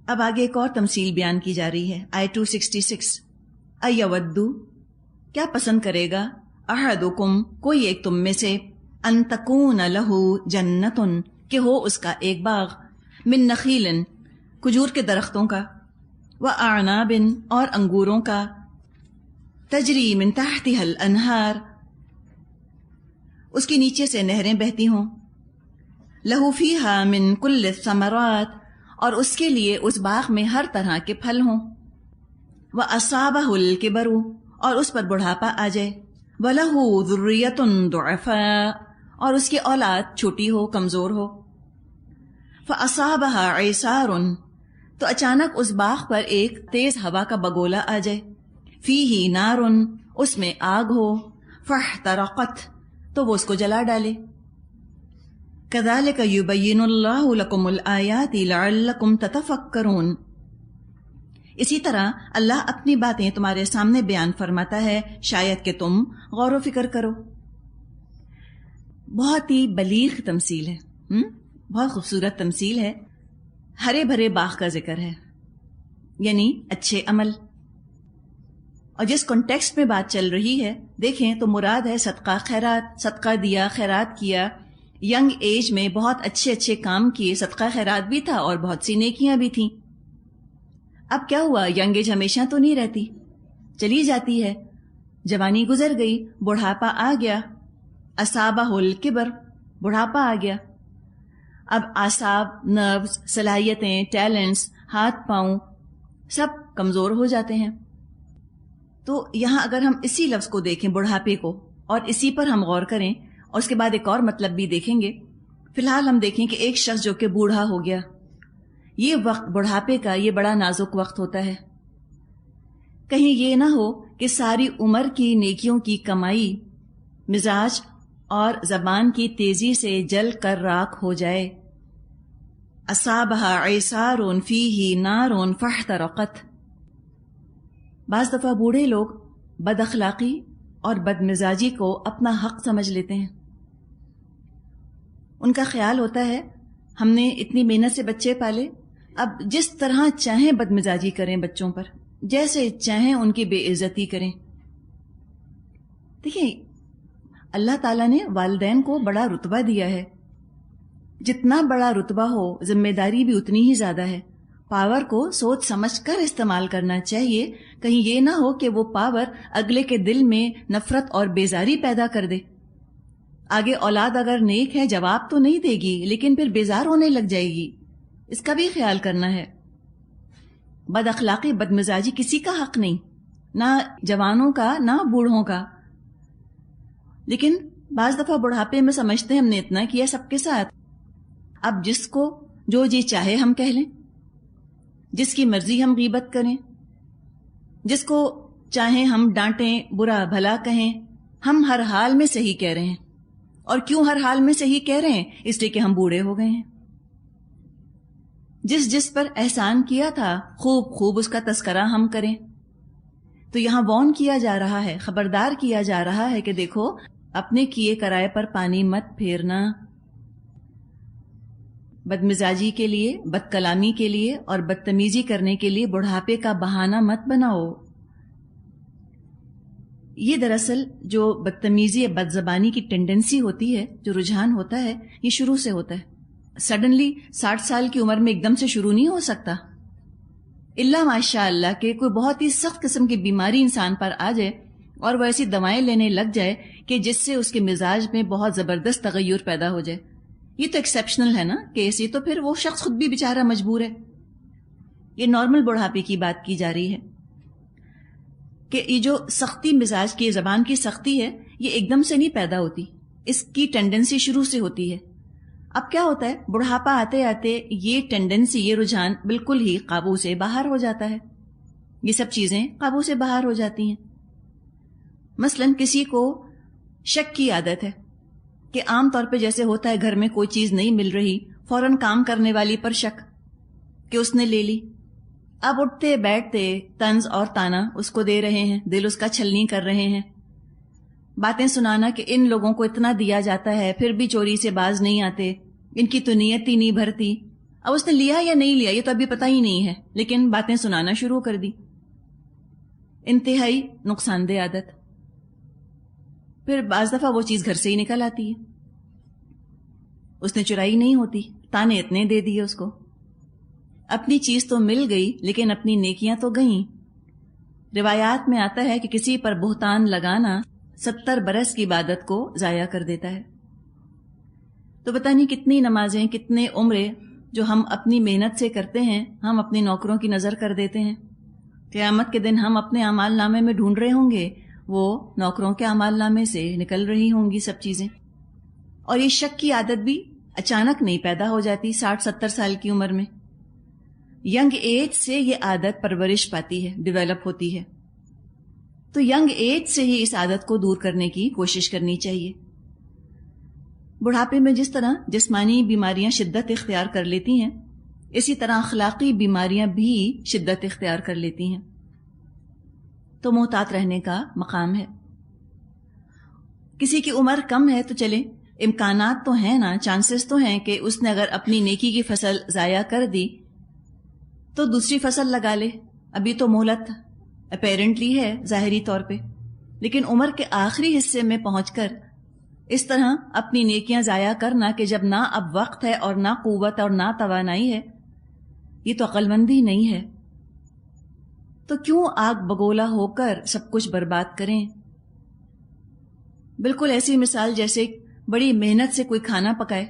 اب آگے ایک اور تمثیل بیان کی جا رہی ہے، آیت 266، ایودو کیا پسند کرے گا، احدکم کوئی ایک تم میں سے، ان تکون لہ جنتن کہ ہو اس کا ایک باغ، من نخیل کھجور کے درختوں کا، واعناب اور انگوروں کا، تجری من تحتها الانہار اس کے نیچے سے نہریں بہتی ہوں، لہو فیہا من کل الثمرات اور اس کے لیے اس باغ میں ہر طرح کے پھل ہوں، وَأَصَابَهُ الْكِبَرُ اور اس پر بڑھاپا آ جائے، وَلَهُ ذُرِّيَّةٌ ضُعَفَاء اور اس کی اولاد چھوٹی ہو، کمزور ہو، فَأَصَابَهَا عِصَارٌ تو اچانک اس باغ پر ایک تیز ہوا کا بگولا آ جائے، فِيهِ نَارٌ اس میں آگ ہو، فَاحْتَرَقَتْ تو وہ اس کو جلا ڈالے، كَذَلِكَ يُبَيِّنُ اللَّهُ لَكُمُ الْآيَاتِ لَعَلَّكُمْ تَتَفَكَّرُونَ اسی طرح اللہ اپنی باتیں تمہارے سامنے بیان فرماتا ہے شاید کہ تم غور و فکر کرو۔ بہت ہی بلیغ تمثیل ہے، بہت خوبصورت تمثیل ہے، ہرے بھرے باغ کا ذکر ہے، یعنی اچھے عمل، اور جس کانٹیکسٹ میں بات چل رہی ہے دیکھیں تو مراد ہے صدقہ خیرات، صدقہ دیا، خیرات کیا، ینگ ایج میں بہت اچھے اچھے کام کیے، صدقہ خیرات بھی تھا اور بہت سی نیکیاں بھی تھیں۔ اب کیا ہوا، ینگ ایج ہمیشہ تو نہیں رہتی، چلی جاتی ہے، جوانی گزر گئی، بڑھاپا آ گیا، اصابہ الکبر بڑھاپا آ گیا، اب اعصاب، نروز، صلاحیتیں، ٹیلنٹس، ہاتھ پاؤں سب کمزور ہو جاتے ہیں۔ تو یہاں اگر ہم اسی لفظ کو دیکھیں بڑھاپے کو اور اسی پر ہم غور کریں اور اس کے بعد ایک اور مطلب بھی دیکھیں گے، فی الحال ہم دیکھیں کہ ایک شخص جو کہ بوڑھا ہو گیا، یہ وقت بڑھاپے کا یہ بڑا نازک وقت ہوتا ہے، کہیں یہ نہ ہو کہ ساری عمر کی نیکیوں کی کمائی مزاج اور زبان کی تیزی سے جل کر راکھ ہو جائے۔ اصابها عصار فیہ نار فاحترقت بعض دفعہ بوڑھے لوگ بد اخلاقی اور بد مزاجی کو اپنا حق سمجھ لیتے ہیں، ان کا خیال ہوتا ہے ہم نے اتنی محنت سے بچے پالے، اب جس طرح چاہیں بد مزاجی کریں بچوں پر، جیسے چاہیں ان کی بے عزتی کریں۔ دیکھیں اللہ تعالیٰ نے والدین کو بڑا رتبہ دیا ہے، جتنا بڑا رتبہ ہو ذمہ داری بھی اتنی ہی زیادہ ہے، پاور کو سوچ سمجھ کر استعمال کرنا چاہیے، کہیں یہ نہ ہو کہ وہ پاور اگلے کے دل میں نفرت اور بیزاری پیدا کر دے، آگے اولاد اگر نیک ہے جواب تو نہیں دے گی لیکن پھر بیزار ہونے لگ جائے گی، اس کا بھی خیال کرنا ہے۔ بد اخلاقی بد مزاجی کسی کا حق نہیں، نہ جوانوں کا نہ بوڑھوں کا، لیکن بعض دفعہ بڑھاپے میں سمجھتے ہیں ہم نے اتنا کیا سب کے ساتھ، اب جس کو جو جی چاہے ہم کہہ لیں، جس کی مرضی ہم غیبت کریں، جس کو چاہیں ہم ڈانٹیں، برا بھلا کہیں، ہم ہر حال میں صحیح کہہ رہے ہیں، اور کیوں ہر حال میں صحیح کہہ رہے ہیں؟ اس لیے کہ ہم بوڑھے ہو گئے ہیں۔ جس جس پر احسان کیا تھا خوب خوب اس کا تذکرہ ہم کریں، تو یہاں وارن کیا جا رہا ہے، خبردار کیا جا رہا ہے کہ دیکھو اپنے کیے کرائے پر پانی مت پھیرنا، بد مزاجی کے لیے، بد کلامی کے لیے اور بدتمیزی کرنے کے لیے بڑھاپے کا بہانہ مت بناؤ۔ یہ دراصل جو بدتمیزی یا بد زبانی کی ٹینڈنسی ہوتی ہے، جو رجحان ہوتا ہے، یہ شروع سے ہوتا ہے، سڈنلی 60 سال کی عمر میں ایک دم سے شروع نہیں ہو سکتا، الا ماشاء اللہ کہ کوئی بہت ہی سخت قسم کی بیماری انسان پر آ جائے اور وہ ایسی دوائیں لینے لگ جائے کہ جس سے اس کے مزاج میں بہت زبردست تغیر پیدا ہو جائے۔ یہ تو ایکسیپشنل ہے نا کیس، یہ تو پھر وہ شخص خود بھی بیچارہ مجبور ہے۔ یہ نارمل بڑھاپے کی بات کی جا رہی ہے کہ یہ جو سختی مزاج کی زبان کی سختی ہے یہ ایک دم سے نہیں پیدا ہوتی، اس کی ٹینڈنسی شروع سے ہوتی ہے۔ اب کیا ہوتا ہے بڑھاپا آتے آتے یہ ٹینڈنسی، یہ رجحان بالکل ہی قابو سے باہر ہو جاتا ہے، یہ سب چیزیں قابو سے باہر ہو جاتی ہیں۔ مثلاً کسی کو شک کی عادت ہے کہ عام طور پہ جیسے ہوتا ہے گھر میں کوئی چیز نہیں مل رہی، فوراً کام کرنے والی پر شک کہ اس نے لے لی، اب اٹھتے بیٹھتے طنز اور تانا اس کو دے رہے ہیں، دل اس کا چھلنی کر رہے ہیں، باتیں سنانا کہ ان لوگوں کو اتنا دیا جاتا ہے پھر بھی چوری سے باز نہیں آتے، ان کی تو نیت ہی نہیں بھرتی، اب اس نے لیا یا نہیں لیا یہ تو ابھی پتہ ہی نہیں ہے، لیکن باتیں سنانا شروع کر دی. انتہائی نقصان دہ عادت. پھر بعض دفعہ وہ چیز گھر سے ہی نکل آتی ہے، اس نے چرائی نہیں ہوتی، تانے اتنے دے دیے اس کو. اپنی چیز تو مل گئی لیکن اپنی نیکیاں تو گئیں. روایات میں آتا ہے کہ کسی پر بہتان لگانا 70 برس کی عبادت کو ضائع کر دیتا ہے. تو پتہ نہیں کتنی نمازیں، کتنے عمرے جو ہم اپنی محنت سے کرتے ہیں، ہم اپنے نوکروں کی نظر کر دیتے ہیں. قیامت کے دن ہم اپنے اعمال نامے میں ڈھونڈ رہے ہوں گے، وہ نوکروں کے اعمال نامے سے نکل رہی ہوں گی سب چیزیں. اور یہ شک کی عادت بھی اچانک نہیں پیدا ہو جاتی 60-70 سال کی عمر میں. ینگ ایج سے یہ عادت پرورش پاتی ہے، ڈیولپ ہوتی ہے. تو ینگ ایج سے ہی اس عادت کو دور کرنے کی کوشش کرنی چاہیے. بڑھاپے میں جس طرح جسمانی بیماریاں شدت اختیار کر لیتی ہیں، اسی طرح اخلاقی بیماریاں بھی شدت اختیار کر لیتی ہیں. تو محتاط رہنے کا مقام ہے. کسی کی عمر کم ہے تو چلے، امکانات تو ہیں نا، چانسز تو ہیں کہ اس نے اگر اپنی نیکی کی فصل ضائع کر دی تو دوسری فصل لگا لے. ابھی تو مہلت اپیرنٹلی ہے ظاہری طور پہ، لیکن عمر کے آخری حصے میں پہنچ کر اس طرح اپنی نیکیاں ضائع کرنا کہ جب نہ اب وقت ہے اور نہ قوت اور نہ توانائی ہے، یہ تو عقل مندی نہیں ہے. تو کیوں آگ بگولا ہو کر سب کچھ برباد کریں؟ بالکل ایسی مثال جیسے بڑی محنت سے کوئی کھانا پکائے،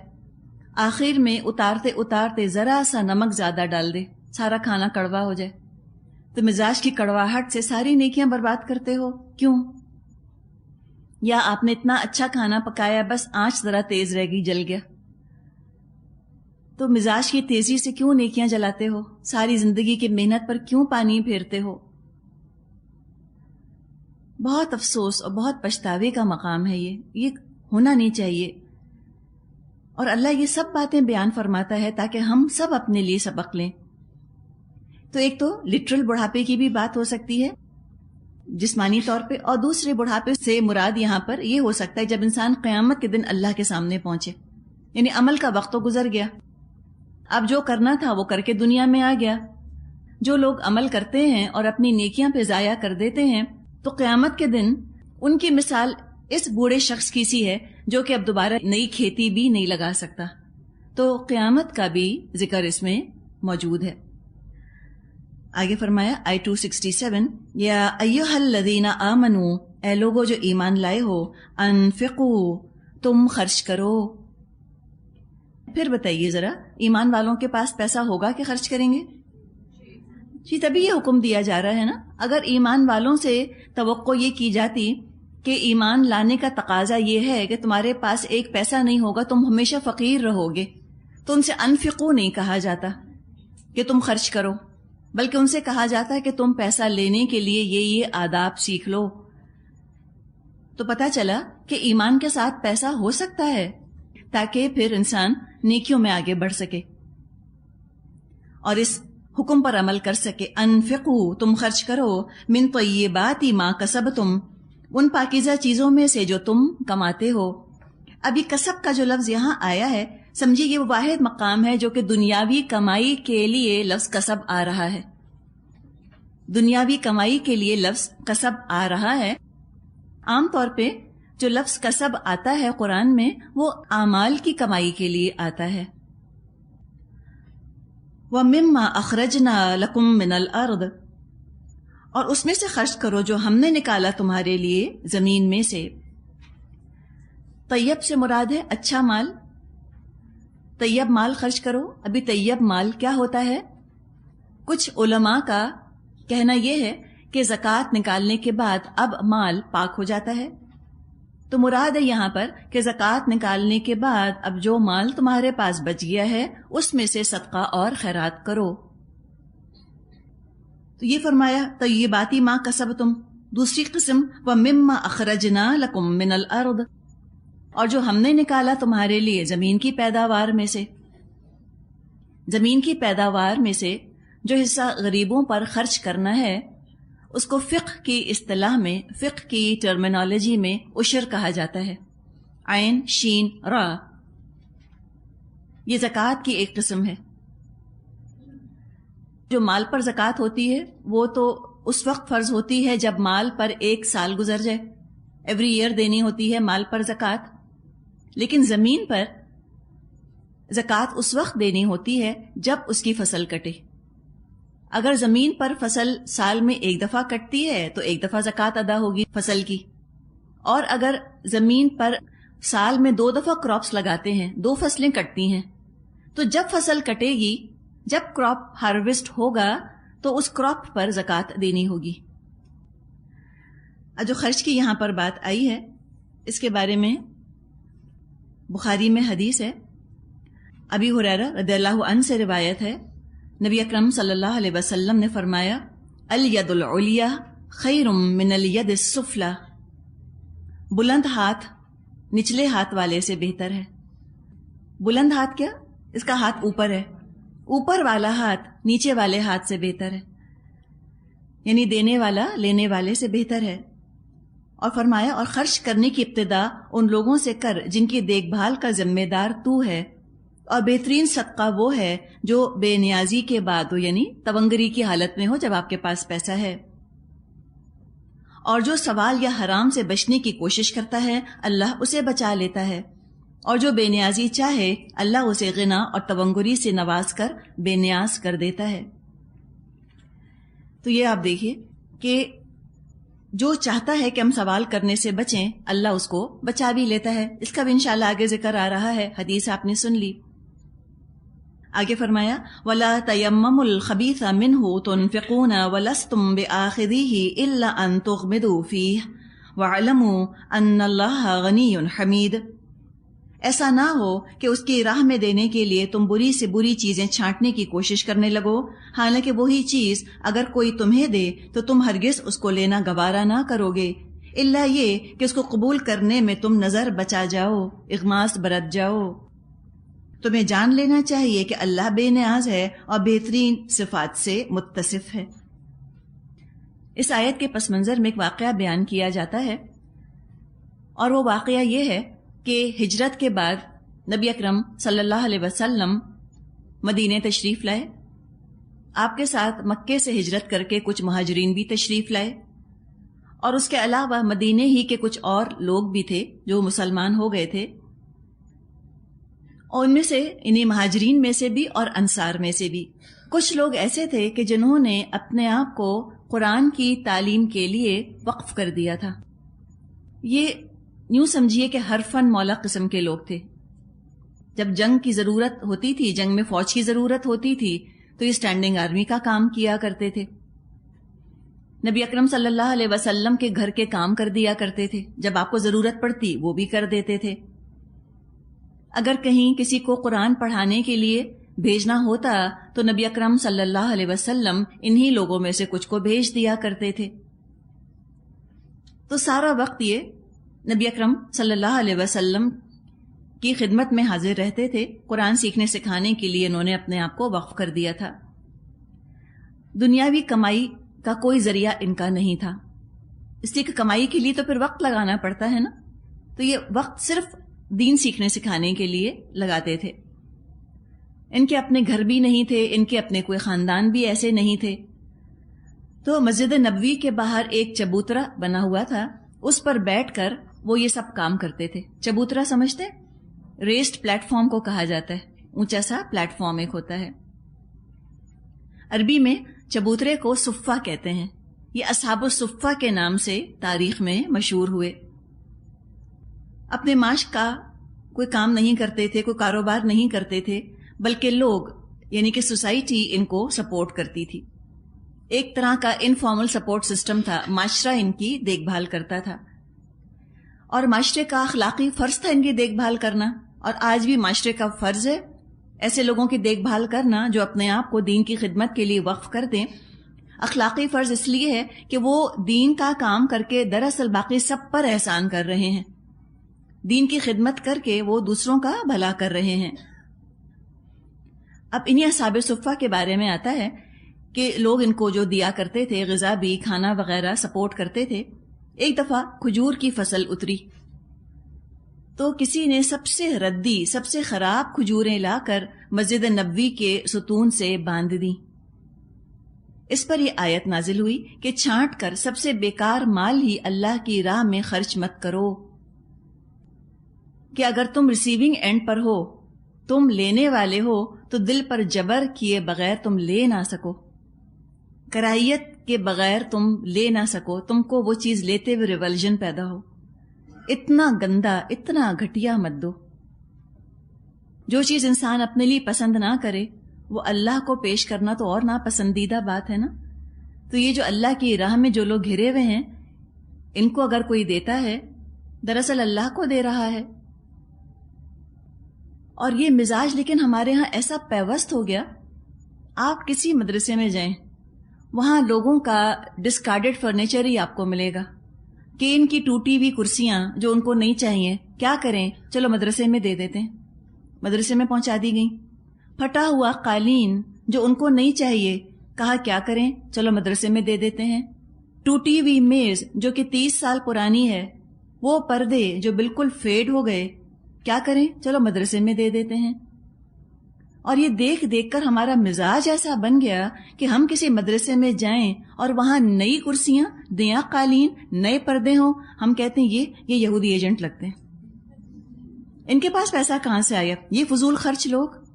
آخر میں اتارتے اتارتے ذرا سا نمک زیادہ ڈال دے، سارا کھانا کڑوا ہو جائے. تو مزاج کی کڑواہٹ سے ساری نیکیاں برباد کرتے ہو کیوں؟ یا آپ نے اتنا اچھا کھانا پکایا، بس آنچ ذرا تیز رہ گئی، جل گیا. تو مزاج کی تیزی سے کیوں نیکیاں جلاتے ہو؟ ساری زندگی کی محنت پر کیوں پانی پھیرتے ہو؟ بہت افسوس اور بہت پچھتاوے کا مقام ہے یہ ہونا نہیں چاہیے. اور اللہ یہ سب باتیں بیان فرماتا ہے تاکہ ہم سب اپنے لیے سبق لیں. تو ایک تو لٹرل بڑھاپے کی بھی بات ہو سکتی ہے جسمانی طور پہ، اور دوسرے بڑھاپے سے مراد یہاں پر یہ ہو سکتا ہے جب انسان قیامت کے دن اللہ کے سامنے پہنچے، یعنی عمل کا وقت تو گزر گیا، اب جو کرنا تھا وہ کر کے دنیا میں آ گیا. جو لوگ عمل کرتے ہیں اور اپنی نیکیاں پہ ضائع کر دیتے ہیں تو قیامت کے دن ان کی مثال اس بوڑھے شخص کی سی ہے جو کہ اب دوبارہ نئی کھیتی بھی نہیں لگا سکتا. تو قیامت کا بھی ذکر اس میں موجود ہے. آگے فرمایا آیت 267، یا ایھا الذین آمنوا، اے لوگو جو ایمان لائے ہو، انفقوا، تم خرچ کرو. پھر بتائیے ذرا، ایمان والوں کے پاس پیسہ ہوگا کہ خرچ کریں گے؟ جی تبھی یہ حکم دیا جا رہا ہے نا. اگر ایمان والوں سے توقع یہ کی جاتی کہ ایمان لانے کا تقاضا یہ ہے کہ تمہارے پاس ایک پیسہ نہیں ہوگا، تم ہمیشہ فقیر رہو گے، تو ان سے انفقوا نہیں کہا جاتا کہ تم خرچ کرو، بلکہ ان سے کہا جاتا ہے کہ تم پیسہ لینے کے لیے یہ آداب سیکھ لو. تو پتہ چلا کہ ایمان کے ساتھ پیسہ ہو سکتا ہے تاکہ پھر انسان نیکیوں میں آگے بڑھ سکے اور اس حکم پر عمل کر سکے. انفقوا، تم خرچ کرو، من طیبات ما کسبتم، ان پاکیزہ چیزوں میں سے جو تم کماتے ہو. ابھی کسب کا جو لفظ یہاں آیا ہے، سمجھیے یہ وہ واحد مقام ہے جو کہ دنیاوی کمائی کے لیے لفظ کسب آ رہا ہے. دنیاوی کمائی کے لیے لفظ کسب آ رہا ہے. عام طور پہ جو لفظ کسب آتا ہے قرآن میں وہ اعمال کی کمائی کے لیے آتا ہے. وَمِمَّا أَخْرَجْنَا لَكُم مِّنَ الْأَرْضِ، اور اس میں سے خرچ کرو جو ہم نے نکالا تمہارے لیے زمین میں سے. طیب سے مراد ہے اچھا مال. طیب مال خرچ کرو. ابھی طیب مال کیا ہوتا ہے؟ کچھ علماء کا کہنا یہ ہے کہ زکوٰۃ نکالنے کے بعد اب مال پاک ہو جاتا ہے. تو مراد ہے یہاں پر کہ زکوٰۃ نکالنے کے بعد اب جو مال تمہارے پاس بچ گیا ہے اس میں سے صدقہ اور خیرات کرو. تو یہ فرمایا طیباتی ما کسبتم. دوسری قسم وَمِمَّا أَخْرَجْنَا لَكُم مِّنَ الْأَرْضِ، اور جو ہم نے نکالا تمہارے لیے زمین کی پیداوار میں سے. زمین کی پیداوار میں سے جو حصہ غریبوں پر خرچ کرنا ہے اس کو فقہ کی اصطلاح میں، فقہ کی ٹرمینالوجی میں عشر کہا جاتا ہے. عین شین را، یہ زکوٰۃ کی ایک قسم ہے. جو مال پر زکوٰۃ ہوتی ہے وہ تو اس وقت فرض ہوتی ہے جب مال پر 1 سال گزر جائے، ایوری ایئر دینی ہوتی ہے مال پر زکوٰۃ. لیکن زمین پر زکوٰۃ اس وقت دینی ہوتی ہے جب اس کی فصل کٹے. اگر زمین پر فصل سال میں 1 دفعہ کٹتی ہے تو 1 دفعہ زکوٰۃ ادا ہوگی فصل کی. اور اگر زمین پر سال میں 2 دفعہ کراپس لگاتے ہیں، 2 فصلیں کٹتی ہیں، تو جب فصل کٹے گی، جب کراپ ہارویسٹ ہوگا تو اس کراپ پر زکوٰۃ دینی ہوگی. جو خرچ کی یہاں پر بات آئی ہے اس کے بارے میں بخاری میں حدیث ہے. ابی ہریرہ رضی اللہ عنہ سے روایت ہے، نبی اکرم صلی اللہ علیہ وسلم نے فرمایا، الید العلیٰ خیر من الید السفلی، بلند ہاتھ نچلے ہاتھ والے سے بہتر ہے. بلند ہاتھ کیا؟ اس کا ہاتھ اوپر ہے، اوپر والا ہاتھ نیچے والے ہاتھ سے بہتر ہے، یعنی دینے والا لینے والے سے بہتر ہے. اور فرمایا، اور خرچ کرنے کی ابتدا ان لوگوں سے کر جن کی دیکھ بھال کا ذمہ دار تو ہے، اور بہترین صدقہ وہ ہے جو بے نیازی کے بعد ہو، یعنی تونگری کی حالت میں ہو جب آپ کے پاس پیسہ ہے. اور جو سوال یا حرام سے بچنے کی کوشش کرتا ہے اللہ اسے بچا لیتا ہے، اور جو بے نیازی چاہے اللہ اسے غنا اور تونگری سے نواز کر بے نیاز کر دیتا ہے. تو یہ آپ دیکھیے کہ جو چاہتا ہے کہ ہم سوال کرنے سے بچیں اللہ اس کو بچا بھی لیتا ہے. اس کا بھی انشاءاللہ آگے ذکر آ رہا ہے، حدیث آپ نے سن لی. آگے فرمایا، وَلَا تَيَمَّمُوا الْخَبِيثَ مِنْهُ تُنْفِقُونَ وَلَسْتُمْ بِآخِذِيهِ إِلَّا أَن تُغْمِضُوا فِيهِ وَاعْلَمُوا أَنَّ اللَّهَ غَنِيٌّ حَمِيدٌ. ایسا نہ ہو کہ اس کی راہ میں دینے کے لیے تم بری سے بری چیزیں چھانٹنے کی کوشش کرنے لگو، حالانکہ وہی چیز اگر کوئی تمہیں دے تو تم ہرگز اس کو لینا گوارا نہ کرو گے، الا یہ کہ اس کو قبول کرنے میں تم نظر بچا جاؤ، اغماس برت جاؤ. تمہیں جان لینا چاہیے کہ اللہ بے نیاز ہے اور بہترین صفات سے متصف ہے. اس آیت کے پس منظر میں ایک واقعہ بیان کیا جاتا ہے، اور وہ واقعہ یہ ہے کہ ہجرت کے بعد نبی اکرم صلی اللہ علیہ وسلم مدینے تشریف لائے. آپ کے ساتھ مکے سے ہجرت کر کے کچھ مہاجرین بھی تشریف لائے، اور اس کے علاوہ مدینے ہی کے کچھ اور لوگ بھی تھے جو مسلمان ہو گئے تھے. اور ان میں سے انہی مہاجرین میں سے بھی اور انصار میں سے بھی کچھ لوگ ایسے تھے کہ جنہوں نے اپنے آپ کو قرآن کی تعلیم کے لیے وقف کر دیا تھا. یہ یوں سمجھیے کہ ہر فن مولا قسم کے لوگ تھے. جب جنگ کی ضرورت ہوتی تھی، جنگ میں فوج کی ضرورت ہوتی تھی، تو یہ اسٹینڈنگ آرمی کا کام کیا کرتے تھے. نبی اکرم صلی اللہ علیہ وسلم کے گھر کے کام کر دیا کرتے تھے، جب آپ کو ضرورت پڑتی وہ بھی کر دیتے تھے. اگر کہیں کسی کو قرآن پڑھانے کے لیے بھیجنا ہوتا تو نبی اکرم صلی اللہ علیہ وسلم انہی لوگوں میں سے کچھ کو بھیج دیا کرتے تھے. تو سارا وقت یہ نبی اکرم صلی اللہ علیہ وسلم کی خدمت میں حاضر رہتے تھے. قرآن سیکھنے سکھانے کے لیے انہوں نے اپنے آپ کو وقف کر دیا تھا. دنیاوی کمائی کا کوئی ذریعہ ان کا نہیں تھا، اس لیے کہ کمائی کے لیے تو پھر وقت لگانا پڑتا ہے نا. تو یہ وقت صرف دین سیکھنے سکھانے کے لیے لگاتے تھے. ان کے اپنے گھر بھی نہیں تھے، ان کے اپنے کوئی خاندان بھی ایسے نہیں تھے. تو مسجد نبوی کے باہر ایک چبوترا بنا ہوا تھا، اس پر بیٹھ کر وہ یہ سب کام کرتے تھے. چبوترا سمجھتے؟ ریسڈ پلیٹ فارم کو کہا جاتا ہے، اونچا سا پلیٹ فارم ایک ہوتا ہے. عربی میں چبوترے کو صفہ کہتے ہیں. یہ اصحاب الصفہ کے نام سے تاریخ میں مشہور ہوئے. اپنے معاش کا کوئی کام نہیں کرتے تھے، کوئی کاروبار نہیں کرتے تھے، بلکہ لوگ یعنی کہ سوسائٹی ان کو سپورٹ کرتی تھی. ایک طرح کا انفارمل سپورٹ سسٹم تھا، معاشرہ ان کی دیکھ بھال کرتا تھا، اور معاشرے کا اخلاقی فرض تھا ان کی دیکھ بھال کرنا. اور آج بھی معاشرے کا فرض ہے ایسے لوگوں کی دیکھ بھال کرنا جو اپنے آپ کو دین کی خدمت کے لیے وقف کر دیں. اخلاقی فرض اس لیے ہے کہ وہ دین کا کام کر کے دراصل باقی سب پر احسان کر رہے ہیں. دین کی خدمت کر کے وہ دوسروں کا بھلا کر رہے ہیں. اب انہی اصحاب صفہ کے بارے میں آتا ہے کہ لوگ ان کو جو دیا کرتے تھے، غذا بھی، کھانا وغیرہ سپورٹ کرتے تھے. ایک دفعہ کھجور کی فصل اتری تو کسی نے سب سے ردی، سب سے خراب کھجوریں لا کر مسجد نبوی کے ستون سے باندھ دی. اس پر یہ آیت نازل ہوئی کہ چھانٹ کر سب سے بیکار مال ہی اللہ کی راہ میں خرچ مت کرو، کہ اگر تم ریسیونگ اینڈ پر ہو، تم لینے والے ہو، تو دل پر جبر کیے بغیر تم لے نہ سکو، کراہیت کے بغیر تم لے نہ سکو، تم کو وہ چیز لیتے ہوئے ریولجن پیدا ہو۔ اتنا گندا، اتنا گھٹیا مت دو۔ جو چیز انسان اپنے لیے پسند نہ کرے وہ اللہ کو پیش کرنا تو اور ناپسندیدہ بات ہے نا۔ تو یہ جو اللہ کی راہ میں جو لوگ گھرے ہوئے ہیں، ان کو اگر کوئی دیتا ہے دراصل اللہ کو دے رہا ہے۔ اور یہ مزاج لیکن ہمارے ہاں ایسا پیوست ہو گیا، آپ کسی مدرسے میں جائیں وہاں لوگوں کا ڈسکارڈڈ فرنیچر ہی آپ کو ملے گا، کہ ان کی ٹوٹی ہوئی کرسیاں جو ان کو نہیں چاہیے کیا کریں، چلو مدرسے میں دے دیتے ہیں، مدرسے میں پہنچا دی گئیں۔ پھٹا ہوا قالین جو ان کو نہیں چاہیے، کہا کیا کریں، چلو مدرسے میں دے دیتے ہیں۔ ٹوٹی ہوئی میز جو کہ 30 سال پرانی ہے، وہ پردے جو بالکل فیڈ ہو گئے، کیا کریں، چلو مدرسے میں دے دیتے ہیں۔ اور یہ دیکھ دیکھ کر ہمارا مزاج ایسا بن گیا کہ ہم کسی مدرسے میں جائیں اور وہاں نئی کرسیاں، نیا قالین، نئے پردے ہوں، ہم کہتے ہیں یہ یہودی ایجنٹ لگتے ہیں، ان کے پاس پیسہ کہاں سے آیا، یہ فضول خرچ لوگ،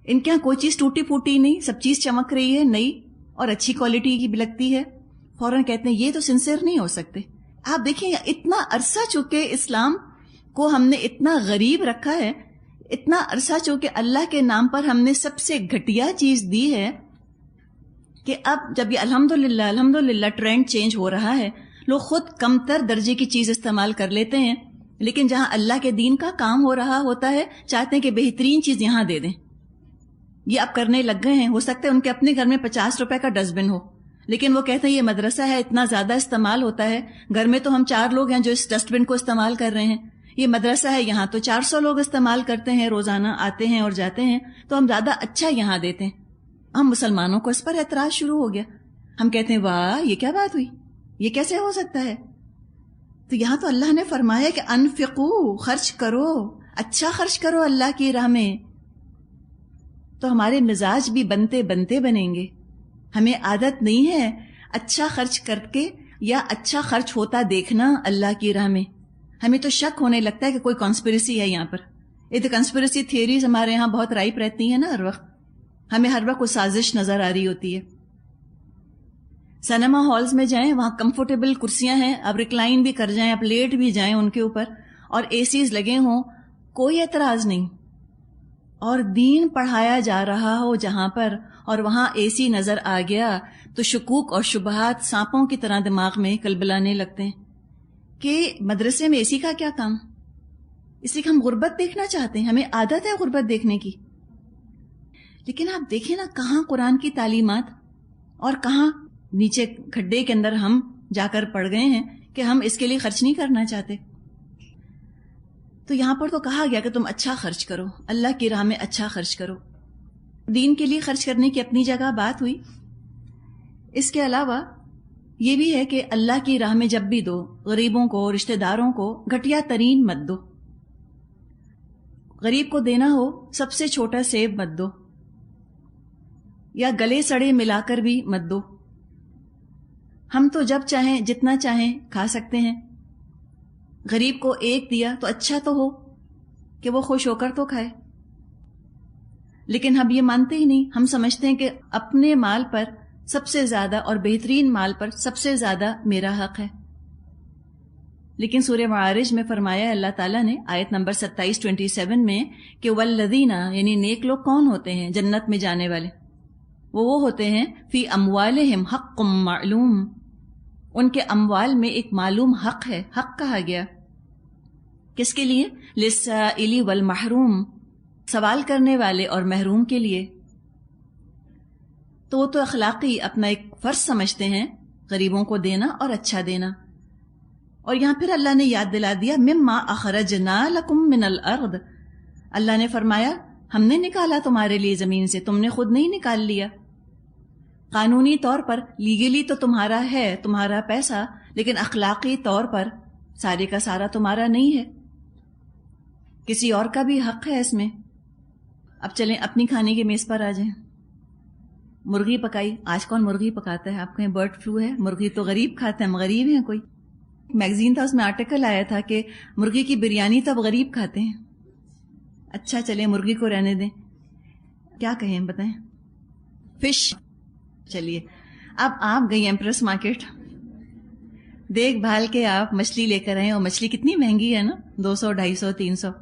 ان کے یہاں کوئی چیز ٹوٹی پھوٹی نہیں، سب چیز چمک رہی ہے، نئی اور اچھی کوالٹی کی بھی لگتی ہے، فوراً کہتے ہیں یہ تو سنسیئر نہیں ہو سکتے۔ آپ دیکھیں اتنا عرصہ چکے اسلام کو ہم نے اتنا غریب رکھا ہے، اتنا عرصہ چونکہ اللہ کے نام پر ہم نے سب سے گھٹیا چیز دی ہے، کہ اب جب یہ الحمدللہ ٹرینڈ چینج ہو رہا ہے، لوگ خود کمتر درجے کی چیز استعمال کر لیتے ہیں، لیکن جہاں اللہ کے دین کا کام ہو رہا ہوتا ہے چاہتے ہیں کہ بہترین چیز یہاں دے دیں۔ یہ اب کرنے لگ گئے ہیں، ہو سکتا ہے ان کے اپنے گھر میں 50 روپے کا ڈسٹ بن ہو، لیکن وہ کہتے ہیں یہ مدرسہ ہے، اتنا زیادہ استعمال ہوتا ہے، گھر میں تو ہم 4 لوگ ہیں جو اس ڈسٹ بن کو استعمال کر رہے ہیں، یہ مدرسہ ہے یہاں تو 400 لوگ استعمال کرتے ہیں، روزانہ آتے ہیں اور جاتے ہیں، تو ہم زیادہ اچھا یہاں دیتے ہیں۔ ہم مسلمانوں کو اس پر اعتراض شروع ہو گیا، ہم کہتے ہیں واہ یہ کیا بات ہوئی، یہ کیسے ہو سکتا ہے؟ تو یہاں تو اللہ نے فرمایا کہ انفقو، خرچ کرو، اچھا خرچ کرو اللہ کی راہ میں، تو ہمارے مزاج بھی بنتے بنتے بنیں گے۔ ہمیں عادت نہیں ہے اچھا خرچ کر کے یا اچھا خرچ ہوتا دیکھنا اللہ کی راہ میں، ہمیں تو شک ہونے لگتا ہے کہ کوئی کانسپریسی ہے یہاں پر۔ یہ تو کنسپریسی تھیوریز ہمارے یہاں بہت رائپ رہتی ہیں نا، ہر وقت ہمیں ہر وقت کوئی سازش نظر آ رہی ہوتی ہے۔ سنیما ہالز میں جائیں، وہاں کمفرٹیبل کرسیاں ہیں، آپ ریکلائن بھی کر جائیں، آپ لیٹ بھی جائیں ان کے اوپر، اور اے سیز لگے ہوں، کوئی اعتراض نہیں، اور دین پڑھایا جا رہا ہو جہاں پر اور وہاں اے سی نظر آ گیا تو شکوک اور شبہات سانپوں کی طرح دماغ میں کلبلانے لگتے ہیں کہ مدرسے میں اے سی کا کیا کام، اس لیے کہ ہم غربت دیکھنا چاہتے ہیں، ہمیں عادت ہے غربت دیکھنے کی۔ لیکن آپ دیکھیں نا کہاں قرآن کی تعلیمات اور کہاں نیچے کھڈے کے اندر ہم جا کر پڑ گئے ہیں کہ ہم اس کے لیے خرچ نہیں کرنا چاہتے۔ تو یہاں پر تو کہا گیا کہ تم اچھا خرچ کرو، اللہ کی راہ میں اچھا خرچ کرو، دین کے لیے خرچ کرنے کی اپنی جگہ بات ہوئی۔ اس کے علاوہ یہ بھی ہے کہ اللہ کی راہ میں جب بھی دو، غریبوں کو، رشتہ داروں کو گھٹیا ترین مت دو۔ غریب کو دینا ہو سب سے چھوٹا سیب مت دو، یا گلے سڑے ملا کر بھی مت دو۔ ہم تو جب چاہیں جتنا چاہیں کھا سکتے ہیں، غریب کو ایک دیا تو اچھا تو ہو کہ وہ خوش ہو کر تو کھائے، لیکن ہم یہ مانتے ہی نہیں، ہم سمجھتے ہیں کہ اپنے مال پر سب سے زیادہ اور بہترین مال پر سب سے زیادہ میرا حق ہے۔ لیکن سورہ معارج میں فرمایا اللہ تعالیٰ نے آیت نمبر 27 میں کہ والذین، یعنی نیک لوگ کون ہوتے ہیں جنت میں جانے والے، وہ ہوتے ہیں فی اموالہم حق معلوم، ان کے اموال میں ایک معلوم حق ہے۔ حق کہا گیا کس کے لیے؟ للسائل والمحروم، سوال کرنے والے اور محروم کے لیے۔ تو وہ تو اخلاقی اپنا ایک فرض سمجھتے ہیں غریبوں کو دینا اور اچھا دینا۔ اور یہاں پھر اللہ نے یاد دلا دیا مما اخرجنا لکم من الارض، اللہ نے فرمایا ہم نے نکالا تمہارے لیے زمین سے، تم نے خود نہیں نکال لیا۔ قانونی طور پر لیگلی تو تمہارا ہے، تمہارا پیسہ، لیکن اخلاقی طور پر سارے کا سارا تمہارا نہیں ہے، کسی اور کا بھی حق ہے اس میں۔ اب چلیں اپنی کھانے کی میز پر آ جائیں۔ مرغی پکائی. آج کون مرغی پکاتا ہے؟ آپ کہیں برڈ فلو ہے؟ مرغی تو غریب کھاتے ہیں، ہم غریب ہیں کوئی؟ میگزین تھا، اس میں آرٹیکل آیا تھا کہ مرغی کی بریانی تو اب غریب کھاتے ہیں. اچھا چلیں مرغی کو رہنے دیں. کیا کہیں بتائیں؟ فش. چلیے اب آپ گئی ایمپریس مارکیٹ، دیکھ بھال کے آپ مچھلی لے کر آئے، اور مچھلی کتنی مہنگی ہے نا، 200 250 300.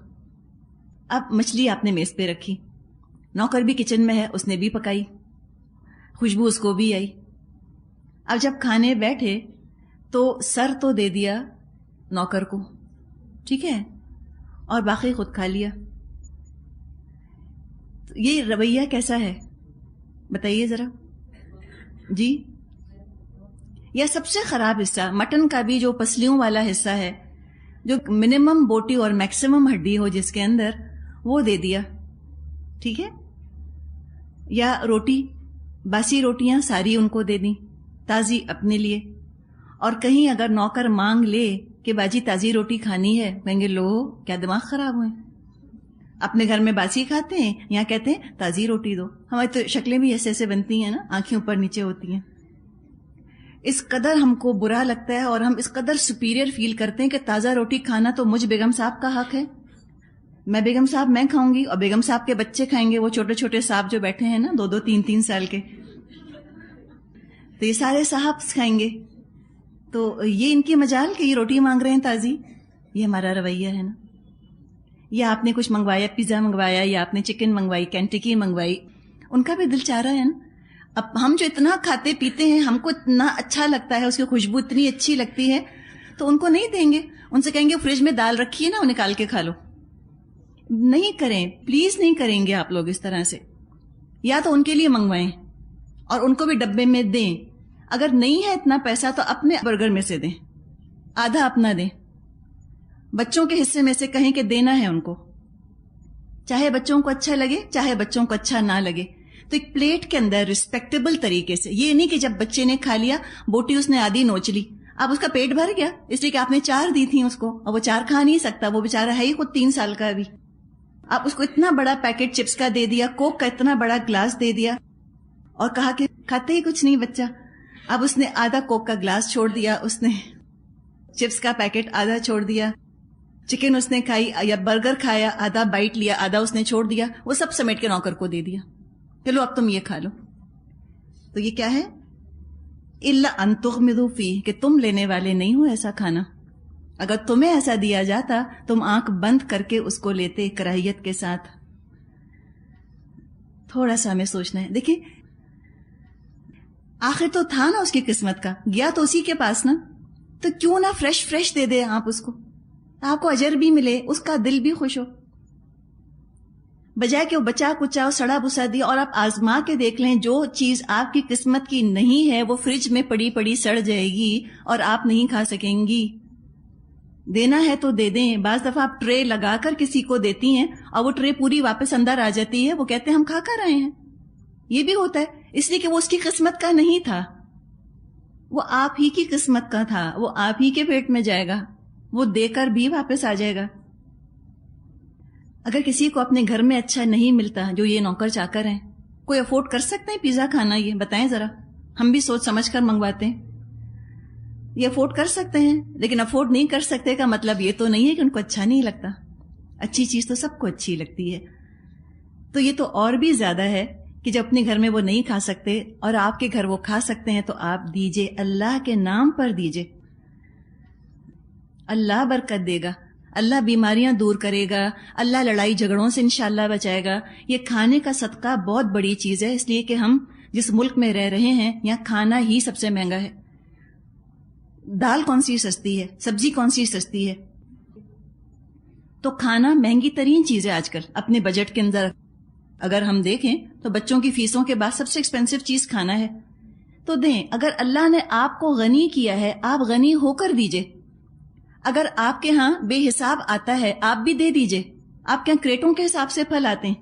اب مچھلی آپ نے میز پہ رکھی، نوکر بھی کچن میں ہے، اس نے بھی پکائی، خوشبو اس کو بھی آئی. اب جب کھانے بیٹھے تو سر تو دے دیا نوکر کو، ٹھیک ہے، اور باقی خود کھا لیا. یہ رویہ کیسا ہے بتائیے ذرا جی. یا سب سے خراب حصہ مٹن کا بھی، جو پسلیوں والا حصہ ہے، جو منیمم بوٹی اور میکسیمم ہڈی ہو جس کے اندر، وہ دے دیا، ٹھیک ہے. یا روٹی، باسی روٹیاں ساری ان کو دے دیں، تازی اپنے لیے. اور کہیں اگر نوکر مانگ لے کہ باجی تازی روٹی کھانی ہے، کہیں گے لو کیا دماغ خراب ہوئے، اپنے گھر میں باسی کھاتے ہیں، یہاں کہتے ہیں تازی روٹی دو. ہماری تو شکلیں بھی ایسے ایسے بنتی ہیں نا، آنکھیں اوپر نیچے ہوتی ہیں. اس قدر ہم کو برا لگتا ہے اور ہم اس قدر سپیریئر فیل کرتے ہیں کہ تازہ روٹی کھانا تو مجھ بیگم صاحب کا حق ہے. میں بیگم صاحب میں کھاؤں گی اور بیگم صاحب کے بچے کھائیں گے، وہ چھوٹے چھوٹے صاحب جو بیٹھے ہیں نا، 2 2 3 3 سال کے، تو یہ سارے صاحب کھائیں گے. تو یہ ان کی مجال کہ یہ روٹی مانگ رہے ہیں تازی. یہ ہمارا رویہ ہے نا. یا آپ نے کچھ منگوایا، پیزا منگوایا، یا آپ نے چکن منگوائی، کینٹکی منگوائی، ان کا بھی دل چاہ رہا ہے نا. اب ہم جو اتنا کھاتے پیتے ہیں، ہم کو اتنا اچھا لگتا ہے، اس کی خوشبو اتنی اچھی لگتی ہے، تو ان کو نہیں دیں گے. ان سے کہیں گے فریج میں دال رکھی ہے نا، وہ نکال کے کھا لو. نہیں کریں پلیز، نہیں کریں گے آپ لوگ اس طرح سے. یا تو ان کے لیے منگوائیں اور ان کو بھی ڈبے میں دیں. اگر نہیں ہے اتنا پیسہ تو اپنے برگر میں سے دیں، آدھا اپنا دیں. بچوں کے حصے میں سے کہیں کہ دینا ہے ان کو، چاہے بچوں کو اچھا لگے چاہے بچوں کو اچھا نہ لگے. تو ایک پلیٹ کے اندر رسپیکٹیبل طریقے سے، یہ نہیں کہ جب بچے نے کھا لیا بوٹی اس نے آدھی نوچ لی، اب اس کا پیٹ بھر گیا اس لیے کہ آپ نے 4 دی تھیں اس کو، اور وہ 4 کھا نہیں سکتا، وہ بیچارہ ہے ہی خود 3 سال کا ابھی. آپ اس کو اتنا بڑا پیکٹ چپس کا دے دیا، کوک کا اتنا بڑا گلاس دے دیا، اور کہا کہ کھاتے ہی کچھ نہیں بچہ. اب اس نے آدھا کوک کا گلاس چھوڑ دیا، اس نے چپس کا پیکٹ آدھا چھوڑ دیا، چکن اس نے کھائی یا برگر کھایا، آدھا بائٹ لیا، آدھا اس نے چھوڑ دیا، وہ سب سمیٹ کے نوکر کو دے دیا، چلو اب تم یہ کھا لو. تو یہ کیا ہے؟ الا ان تغمضوا فیہ، کہ تم لینے والے نہیں ہو ایسا کھانا. اگر تمہیں ایسا دیا جاتا تم آنکھ بند کر کے اس کو لیتے کراہیت کے ساتھ. تھوڑا سا ہمیں سوچنا ہے. دیکھیں آخر تو تھا نا اس کی قسمت کا، گیا تو اسی کے پاس نا، تو کیوں نہ فریش دے دے آپ اس کو، آپ کو اجر بھی ملے، اس کا دل بھی خوش ہو، بجائے کہ وہ بچا کچا سڑا بسا دیا. اور آپ آزما کے دیکھ لیں، جو چیز آپ کی قسمت کی نہیں ہے وہ فریج میں پڑی پڑی سڑ جائے گی اور آپ نہیں کھا سکیں گی. دینا ہے تو دے دیں. بعض دفعہ آپ ٹرے لگا کر کسی کو دیتی ہیں اور وہ ٹرے پوری واپس اندر آ جاتی ہے، وہ کہتے ہیں ہم کھا کر آئے ہیں. یہ بھی ہوتا ہے، اس لیے کہ وہ اس کی قسمت کا نہیں تھا، وہ آپ ہی کی قسمت کا تھا، وہ آپ ہی کے پیٹ میں جائے گا، وہ دے کر بھی واپس آ جائے گا. اگر کسی کو اپنے گھر میں اچھا نہیں ملتا، جو یہ نوکر چاکر ہیں، کوئی افورڈ کر سکتے ہیں پیزا کھانا؟ یہ بتائیں ذرا، ہم بھی سوچ سمجھ کر منگواتے ہیں. یہ افورڈ کر سکتے ہیں، لیکن افورڈ نہیں کر سکتے کا مطلب یہ تو نہیں ہے کہ ان کو اچھا نہیں لگتا. اچھی چیز تو سب کو اچھی لگتی ہے. تو یہ تو اور بھی زیادہ ہے کہ جب اپنے گھر میں وہ نہیں کھا سکتے اور آپ کے گھر وہ کھا سکتے ہیں، تو آپ دیجئے، اللہ کے نام پر دیجئے. اللہ برکت دے گا، اللہ بیماریاں دور کرے گا، اللہ لڑائی جھگڑوں سے انشاءاللہ بچائے گا. یہ کھانے کا صدقہ بہت بڑی چیز ہے، اس لیے کہ ہم جس ملک میں رہ رہے ہیں یہاں کھانا ہی سب سے مہنگا ہے. دال کون سی سستی ہے، سبزی کون سی سستی ہے؟ تو کھانا مہنگی ترین چیز ہے آج کل اپنے بجٹ کے اندر. اگر ہم دیکھیں تو بچوں کی فیسوں کے بعد سب سے ایکسپینسو چیز کھانا ہے. تو دیں، اگر اللہ نے آپ کو غنی کیا ہے آپ غنی ہو کر دیجئے. اگر آپ کے ہاں بے حساب آتا ہے آپ بھی دے دیجئے. آپ کے ہاں کریٹوں کے حساب سے پھل آتے ہیں،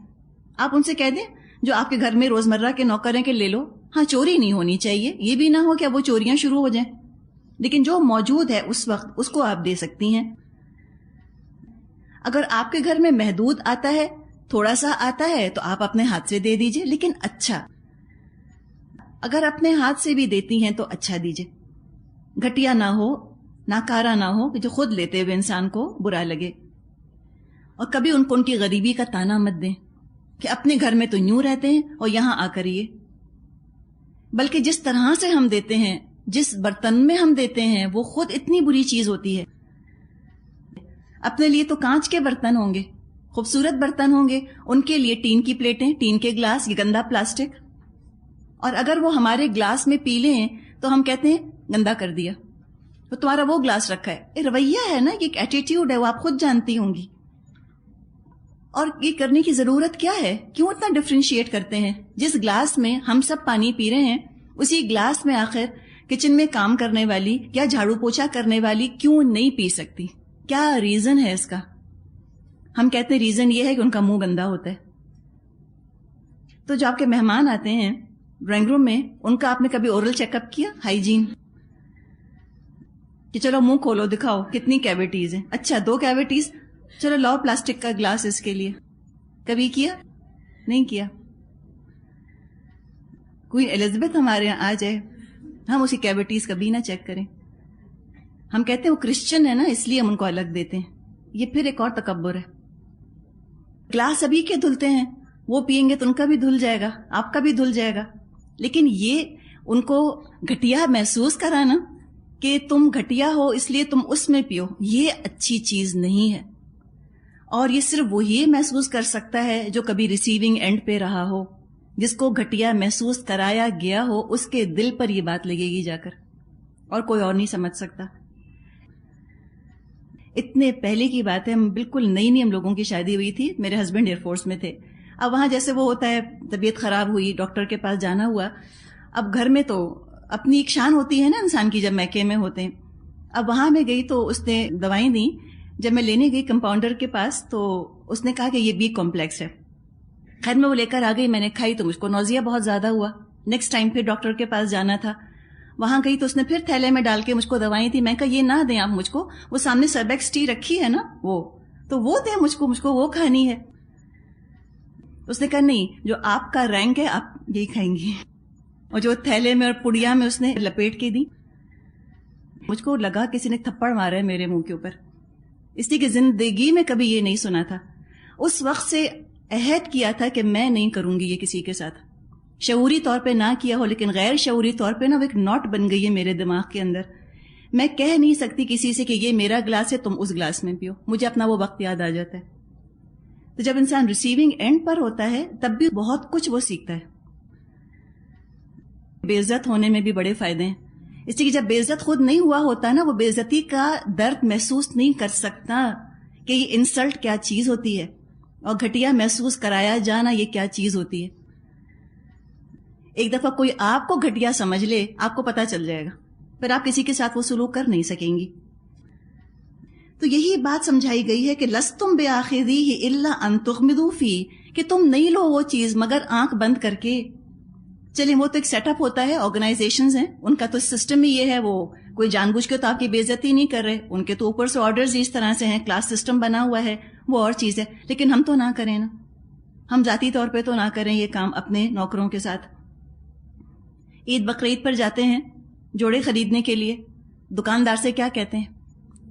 آپ ان سے کہہ دیں جو آپ کے گھر میں روزمرہ کے نوکر ہیں کہ لے لو. ہاں چوری نہیں ہونی چاہیے، یہ بھی نہ ہو کہ وہ چوریاں شروع ہو جائیں، لیکن جو موجود ہے اس وقت اس کو آپ دے سکتی ہیں. اگر آپ کے گھر میں محدود آتا ہے، تھوڑا سا آتا ہے، تو آپ اپنے ہاتھ سے دے دیجئے، لیکن اچھا. اگر اپنے ہاتھ سے بھی دیتی ہیں تو اچھا دیجئے، گھٹیا نہ ہو، ناکارہ نہ ہو کہ جو خود لیتے ہوئے انسان کو برا لگے. اور کبھی ان کو ان کی غریبی کا تانا مت دیں کہ اپنے گھر میں تو یوں رہتے ہیں اور یہاں آ کر یہ. بلکہ جس طرح سے ہم دیتے ہیں، جس برتن میں ہم دیتے ہیں، وہ خود اتنی بری چیز ہوتی ہے. اپنے لیے تو کانچ کے برتن ہوں گے، خوبصورت برتن ہوں گے، ان کے لیے ٹین کی پلیٹیں، ٹین کے گلاس، یہ گندا پلاسٹک. اور اگر وہ ہمارے گلاس میں پی لیں تو ہم کہتے ہیں گندا کر دیا، تو تمہارا وہ گلاس رکھا ہے. یہ رویہ ہے نا، یہ ایک ایٹیٹیوڈ ہے، وہ آپ خود جانتی ہوں گی. اور یہ کرنے کی ضرورت کیا ہے؟ کیوں اتنا ڈفرینشیٹ کرتے ہیں؟ جس گلاس میں ہم سب پانی پی رہے ہیں، اسی گلاس میں آخر کچن میں کام کرنے والی یا جھاڑو پوچھا کرنے والی کیوں نہیں پی سکتی؟ کیا ریزن ہے اس کا؟ ہم کہتے ہیں ریزن یہ ہے کہ ان کا منہ گندا ہوتا ہے. تو جو آپ کے مہمان آتے ہیں ڈرائنگ روم میں، ان کا آپ نے کبھی اورل چیک اپ کیا؟ ہائیجین، کہ چلو منہ کھولو دکھاؤ کتنی کیویٹیز ہیں. اچھا 2 کیویٹیز، چلو لاؤ پلاسٹک کا گلاس اس کے لیے. کبھی کیا؟ نہیں کیا. کوئی الزبتھ ہمارے یہاں آ جائے، ہم اسی کیویٹیز کبھی نہ چیک کریں. ہم کہتے ہیں وہ کرسچن ہے نا اس لیے ہم ان کو الگ دیتے ہیں. یہ پھر ایک اور تکبر ہے. گلاس ابھی کے دھلتے ہیں، وہ پئیں گے تو ان کا بھی دھل جائے گا، آپ کا بھی دھل جائے گا. لیکن یہ ان کو گھٹیا محسوس کرانا کہ تم گھٹیا ہو اس لیے تم اس میں پیو، یہ اچھی چیز نہیں ہے. اور یہ صرف وہی محسوس کر سکتا ہے جو کبھی ریسیونگ اینڈ پہ رہا ہو، جس کو گھٹیا محسوس کرایا گیا ہو، اس کے دل پر یہ بات لگے گی جا کر، اور کوئی اور نہیں سمجھ سکتا. اتنے پہلے کی بات ہے، ہم بالکل نئی ہم لوگوں کی شادی ہوئی تھی، میرے ہسبینڈ ایئر فورس میں تھے. اب وہاں جیسے وہ ہوتا ہے، طبیعت خراب ہوئی، ڈاکٹر کے پاس جانا ہوا. اب گھر میں تو اپنی ایک شان ہوتی ہے نا انسان کی جب میکے میں ہوتے ہیں. اب وہاں میں گئی تو اس نے دوائیں دیں. جب میں لینے گئی کمپاؤنڈر کے پاس تو اس نے کہا کہ یہ بی کمپلیکس ہے. خیر میں وہ لے کر آ گئی، میں نے کھائی تو مجھ کو نوزیا بہت زیادہ ہوا. نیکسٹ ٹائم پھر ڈاکٹر کے پاس جانا تھا، وہاں گئی تو اس نے پھر تھیلے میں ڈال کے مجھ کو دوائیں تھی. میں کہا یہ نہ دیں آپ مجھ کو، وہ سامنے سربیکس ٹی رکھی ہے نا وہ دیں مجھ کو وہ کھانی ہے. اس نے کہا نہیں، جو آپ کا رینک ہے آپ یہی کھائیں گی. اور جو تھیلے میں اور پڑیا میں اس نے لپیٹ کے دی. مجھ کو لگا کسی نے تھپڑ مارا ہے میرے منہ کے اوپر، اس لیے کہ زندگی میں کبھی یہ نہیں سنا تھا. اس وقت سے عہد کیا تھا کہ میں نہیں کروں گی یہ کسی کے ساتھ. شعوری طور پہ نہ کیا ہو لیکن غیر شعوری طور پہ نا وہ ایک نوٹ بن گئی ہے میرے دماغ کے اندر. میں کہہ نہیں سکتی کسی سے کہ یہ میرا گلاس ہے تم اس گلاس میں پیو، مجھے اپنا وہ وقت یاد آ جاتا ہے. تو جب انسان ریسیونگ اینڈ پر ہوتا ہے تب بھی بہت کچھ وہ سیکھتا ہے. بے عزت ہونے میں بھی بڑے فائدے ہیں، اس لیے کہ جب بے عزت خود نہیں ہوا ہوتا نا، وہ بے عزتی کا درد محسوس نہیں کر سکتا کہ یہ انسلٹ کیا چیز ہوتی ہے اور گھٹیا محسوس کرایا جانا یہ کیا چیز ہوتی ہے. ایک دفعہ کوئی آپ کو گھٹیا سمجھ لے، آپ کو پتہ چل جائے گا، پھر آپ کسی کے ساتھ وہ سلوک کر نہیں سکیں گی. تو یہی بات سمجھائی گئی ہے کہ لستم بآخذیہ الا ان تغمضوا فیہ، کہ تم نہیں لو وہ چیز مگر آنکھ بند کر کے. چلیں وہ تو ایک سیٹ اپ ہوتا ہے، آرگنائزیشنز ہیں ان کا تو سسٹم ہی یہ ہے، وہ کوئی جان بوجھ کے تو آپ کی بے عزتی نہیں کر رہے، ان کے تو اوپر سے آرڈرز اس طرح سے ہیں، کلاس سسٹم بنا ہوا ہے، وہ اور چیز ہے. لیکن ہم تو نہ کریں نا، ہم ذاتی طور پہ تو نہ کریں یہ کام اپنے نوکروں کے ساتھ. عید بقرعید پر جاتے ہیں جوڑے خریدنے کے لیے، دکاندار سے کیا کہتے ہیں؟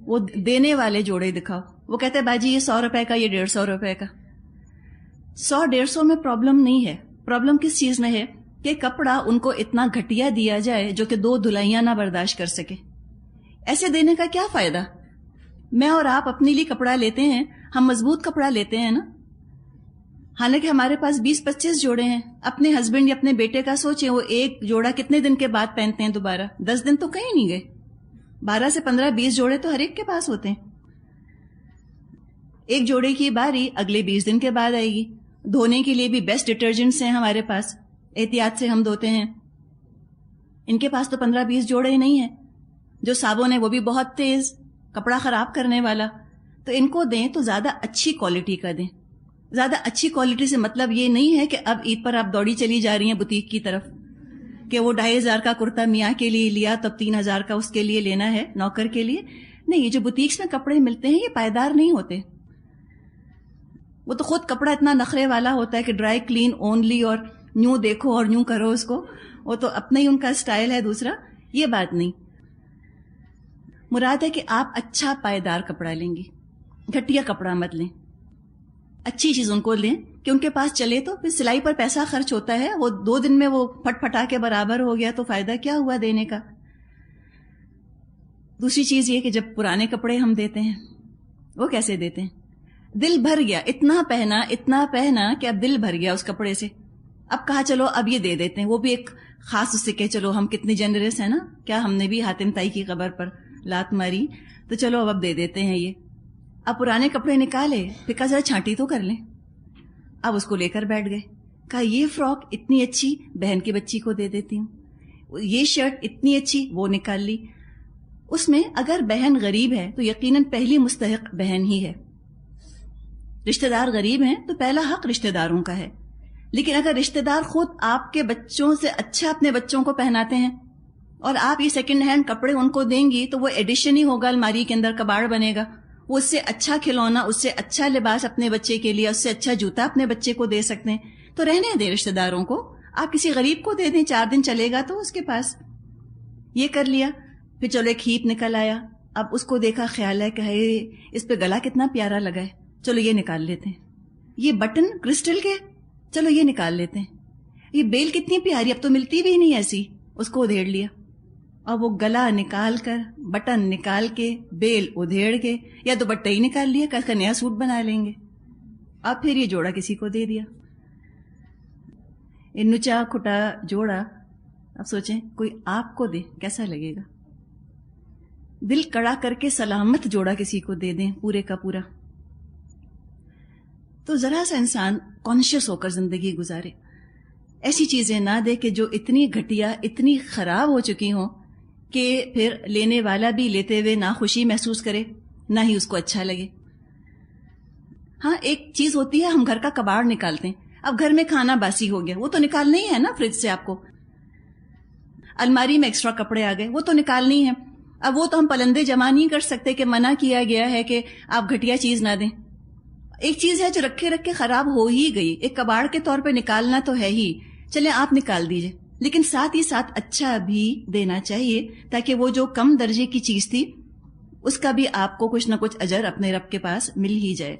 وہ دینے والے جوڑے دکھاؤ. وہ کہتے ہیں باجی یہ 100 روپے کا، یہ 150 روپے کا. 100-150 میں پرابلم نہیں ہے. پرابلم کس چیز میں ہے کہ کپڑا ان کو اتنا گھٹیا دیا جائے جو کہ 2 دھلائیاں نہ برداشت کر سکے. ایسے دینے کا کیا فائدہ؟ میں اور آپ اپنے لیے کپڑا لیتے ہیں، ہم مضبوط کپڑا لیتے ہیں نا، حالانکہ ہمارے پاس 20-25 جوڑے ہیں. اپنے ہسبینڈ یا اپنے بیٹے کا سوچیں، وہ ایک جوڑا کتنے دن کے بعد پہنتے ہیں دوبارہ؟ 10 دن تو کہیں نہیں گئے. 12 سے 15-20 جوڑے تو ہر ایک کے پاس ہوتے ہیں. ایک جوڑے کی باری اگلے 20 دن کے بعد آئے گی. دھونے کے لیے بھی بیسٹ ڈٹرجنٹس ہیں ہمارے پاس، احتیاط سے ہم دھوتے ہیں. ان کے پاس تو 15-20 جوڑے نہیں ہیں. جو صابن ہے وہ بھی بہت تیز، کپڑا خراب کرنے والا. تو ان کو دیں تو زیادہ اچھی کوالٹی کا دیں. زیادہ اچھی کوالٹی سے مطلب یہ نہیں ہے کہ اب عید پر آپ دوڑی چلی جا رہی ہیں بوتیک کی طرف کہ وہ 2500 کا کرتا میاں کے لیے لیا تب 3000 کا اس کے لیے لینا ہے نوکر کے لیے. نہیں، یہ جو بوتیکس میں کپڑے ملتے ہیں یہ پائیدار نہیں ہوتے. وہ تو خود کپڑا اتنا نخرے والا ہوتا ہے کہ ڈرائی کلین اونلی اور یوں دیکھو اور یوں کرو اس کو، وہ تو اپنا ہی ان کا اسٹائل ہے دوسرا. یہ بات نہیں. مراد ہے کہ آپ اچھا پائیدار کپڑا لیں گی، گھٹیا کپڑا مت لیں. اچھی چیز ان کو لیں کہ ان کے پاس چلے. تو پھر سلائی پر پیسہ خرچ ہوتا ہے، وہ 2 دن میں وہ پھٹ پھٹا کے برابر ہو گیا تو فائدہ کیا ہوا دینے کا. دوسری چیز یہ کہ جب پرانے کپڑے ہم دیتے ہیں، وہ کیسے دیتے ہیں؟ دل بھر گیا، اتنا پہنا کہ اب دل بھر گیا اس کپڑے سے. اب کہا چلو اب یہ دے دیتے ہیں. وہ بھی ایک خاص اس سے کہ چلو ہم کتنی جنرس ہیں نا، کیا ہم نے بھی حاتم تائی کی قبر پر لات ماری، تو چلو اب دے دیتے ہیں یہ. اب پرانے کپڑے نکالے، پھر کہا ذرا چھانٹی تو کر لیں. اب اس کو لے کر بیٹھ گئے. کہا یہ فراک اتنی اچھی بہن کی بچی کو دے دیتی ہوں، یہ شرٹ اتنی اچھی، وہ نکال لی. اس میں اگر بہن غریب ہے تو یقیناً پہلی مستحق بہن ہی ہے. رشتہ دار غریب ہیں تو پہلا حق رشتہ داروں کا ہے. لیکن اگر رشتہ دار خود آپ کے بچوں سے اچھا اپنے بچوں کو پہناتے ہیں اور آپ یہ سیکنڈ ہینڈ کپڑے ان کو دیں گی تو وہ ایڈیشن ہی ہوگا، الماری کے اندر کباڑ بنے گا. وہ اس سے اچھا کھلونا، اس سے اچھا لباس اپنے بچے کے لیے، اس سے اچھا جوتا اپنے بچے کو دے سکتے ہیں. تو رہنے دیں رشتہ داروں کو، آپ کسی غریب کو دے دیں، 4 دن چلے گا تو اس کے پاس. یہ کر لیا. پھر چلو ایک ہیپ نکل آیا. اب اس کو دیکھا، خیال ہے کہ اس پہ گلا کتنا پیارا لگا ہے، چلو یہ نکال لیتے ہیں. یہ بٹن کرسٹل کے، چلو یہ نکال لیتے ہیں. یہ بیل کتنی پیاری، اب تو ملتی بھی نہیں ایسی، اس کو ادھیڑ لیا. اور وہ گلا نکال کر، بٹن نکال کے، بیل ادھیڑ کے، یا دوپٹہ ہی نکال لیا، کل کا نیا سوٹ بنا لیں گے. اب پھر یہ جوڑا کسی کو دے دیا. یہ نچا کھٹا جوڑا، اب سوچیں کوئی آپ کو دے کیسا لگے گا. دل کڑا کر کے سلامت جوڑا کسی کو دے دیں پورے کا پورا. تو ذرا سا انسان کانشیس ہو کر زندگی گزارے. ایسی چیزیں نہ دے کہ جو اتنی گھٹیا، اتنی خراب ہو چکی ہوں کہ پھر لینے والا بھی لیتے ہوئے نہ خوشی محسوس کرے، نہ ہی اس کو اچھا لگے. ہاں ایک چیز ہوتی ہے، ہم گھر کا کباڑ نکالتے ہیں. اب گھر میں کھانا باسی ہو گیا، وہ تو نکالنا ہی ہے نا فریج سے. آپ کو الماری میں ایکسٹرا کپڑے آ گئے، وہ تو نکالنے ہی ہیں. اب وہ تو ہم پلندے جمع نہیں کر سکتے کہ منع کیا گیا ہے کہ آپ گھٹیا چیز نہ دیں. ایک چیز ہے جو رکھے رکھے خراب ہو ہی گئی، ایک کباڑ کے طور پہ نکالنا تو ہے ہی، چلیں آپ نکال دیجئے، لیکن ساتھ ہی ساتھ اچھا بھی دینا چاہیے تاکہ وہ جو کم درجے کی چیز تھی اس کا بھی آپ کو کچھ نہ کچھ اجر اپنے رب کے پاس مل ہی جائے.